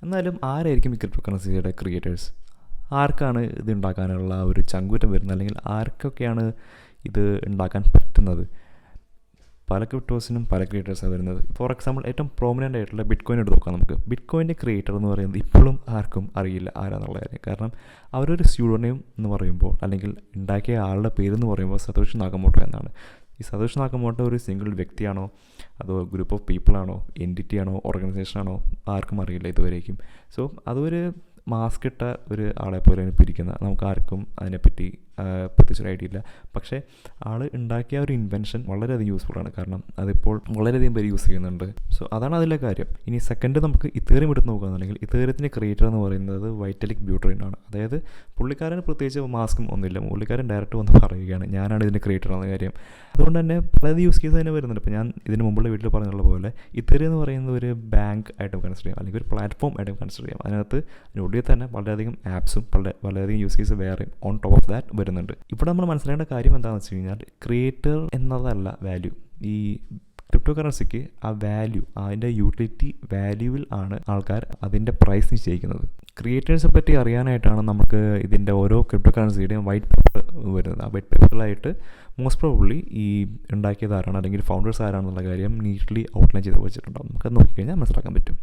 എന്നാലും ആരായിരിക്കും ഈ ക്രിപ്റ്റോ കറൻസിയുടെ ക്രിയേറ്റേഴ്സ്? ആർക്കാണ് ഇത് ഉണ്ടാക്കാനുള്ള ഒരു ചങ്കൂറ്റം വരുന്നത്, അല്ലെങ്കിൽ ആർക്കൊക്കെയാണ് ഇത് ഉണ്ടാക്കാൻ പറ്റുന്നത്? പല ക്രിപ്റ്റോസിനും പല ക്രിയേറ്റേഴ്സാണ് വരുന്നത്. ഫോർ എക്സാമ്പിൾ ഏറ്റവും പ്രോമിനൻ്റ് ആയിട്ടുള്ള ബിറ്റ് കോയിൻ എടുത്ത് നോക്കാം നമുക്ക്. ബിറ്റ് കോയിൻ്റെ ക്രിയേറ്റർ എന്ന് പറയുന്നത് ഇപ്പോഴും ആർക്കും അറിയില്ല ആരാന്നുള്ള കാര്യം. കാരണം അവരൊരു സ്യൂഡോനെയിം എന്ന് പറയുമ്പോൾ, അല്ലെങ്കിൽ ഉണ്ടാക്കിയ ആളുടെ പേരെന്ന് പറയുമ്പോൾ സതോഷി നാക്കമോട്ടോ എന്നാണ്. ഈ സതോഷി നാക്കമോട്ടോ ഒരു സിംഗിൾ വ്യക്തിയാണോ, അതോ ഗ്രൂപ്പ് ഓഫ് പീപ്പിളാണോ, എൻറ്റിറ്റി ആണോ, ഓർഗനൈസേഷനാണോ, ആർക്കും അറിയില്ല ഇതുവരേക്കും. സോ അതൊരു മാസ്ക് ഇട്ട ഒരു ആളെ പോലെ പിരിക്കുന്ന, നമുക്ക് ആർക്കും അതിനെപ്പറ്റി പ്രത്യേകിച്ചൊരു ഐഡിയ ഇല്ല. പക്ഷേ ആൾ ഉണ്ടാക്കിയ ഒരു ഇൻവെൻഷൻ വളരെയധികം യൂസ്ഫുള്ളാണ്. കാരണം അതിപ്പോൾ വളരെയധികം പേര് യൂസ് ചെയ്യുന്നുണ്ട്. സോ അതാണ് അതിലെ കാര്യം. ഇനി സെക്കൻഡ് നമുക്ക് ഇതേറിയം എടുത്ത് നോക്കുകയാണെന്നുണ്ടെങ്കിൽ, ഇതേറിയത്തിൻ്റെ ക്രിയേറ്റർ എന്ന് പറയുന്നത് വൈറ്റലിക് ബ്യൂട്ടറിൻ ആണ്. അതായത് പുള്ളിക്കാരന് പ്രത്യേകിച്ച് മാസ്കും ഒന്നുമില്ല, പുള്ളിക്കാരൻ ഡയറക്റ്റ് വന്ന് പറയുകയാണ് ഞാനാണ് ഇതിൻ്റെ ക്രിയേറ്റർ എന്ന കാര്യം. അതുകൊണ്ട് തന്നെ പലത് യൂസ് കേസ് തന്നെ വരുന്നുണ്ട്. ഇപ്പോൾ ഞാൻ ഇതിന് മുമ്പുള്ള വീട്ടിൽ പറഞ്ഞുള്ള പോലെ ഇതേറിയം എന്ന് പറയുന്നത് ഒരു ബാങ്ക് ആയിട്ട് കൺസിഡർ ചെയ്യാം, അല്ലെങ്കിൽ ഒരു പ്ലാറ്റ്ഫോം ആയിട്ട് കൺസിഡർ ചെയ്യാം. അതിനുള്ളിൽ തന്നെ വളരെയധികം ആപ്സും വളരെയധികം യൂസ് കേസ് വേറെയും ഓൺ ടോപ്പ് ഓഫ് ദാറ്റ് വരുന്നുണ്ട്. ഇവിടെ നമ്മൾ മനസ്സിലാക്കേണ്ട കാര്യം എന്താണെന്ന് വെച്ച് കഴിഞ്ഞാൽ, ക്രിയേറ്റർ എന്നതല്ല വാല്യൂ. ഈ ക്രിപ്റ്റോ കറൻസിക്ക് ആ വാല്യൂ, അതിൻ്റെ യൂട്ടിലിറ്റി വാല്യൂവിൽ ആണ് ആൾക്കാർ അതിൻ്റെ പ്രൈസ് നിശ്ചയിക്കുന്നത്. ക്രിയേറ്റേഴ്സിനെ പറ്റി അറിയാനായിട്ടാണ് നമുക്ക് ഇതിൻ്റെ ഓരോ ക്രിപ്റ്റോ കറൻസിയുടെയും വൈറ്റ് പേപ്പർ വരുന്നത്. ആ വൈറ്റ് പേപ്പറിലായിട്ട് മോസ്റ്റ് പ്രോബബ്ലി ഈ ഉണ്ടാക്കിയത് ആരാണ്, അല്ലെങ്കിൽ ഫൗണ്ടേഴ്സ് ആരാണെന്നുള്ള കാര്യം നീറ്റ്ലി ഔട്ട്ലൈൻ ചെയ്ത് വെച്ചിട്ടുണ്ടാകും. നമുക്കത് നോക്കിക്കഴിഞ്ഞാൽ മനസ്സിലാക്കാൻ പറ്റും.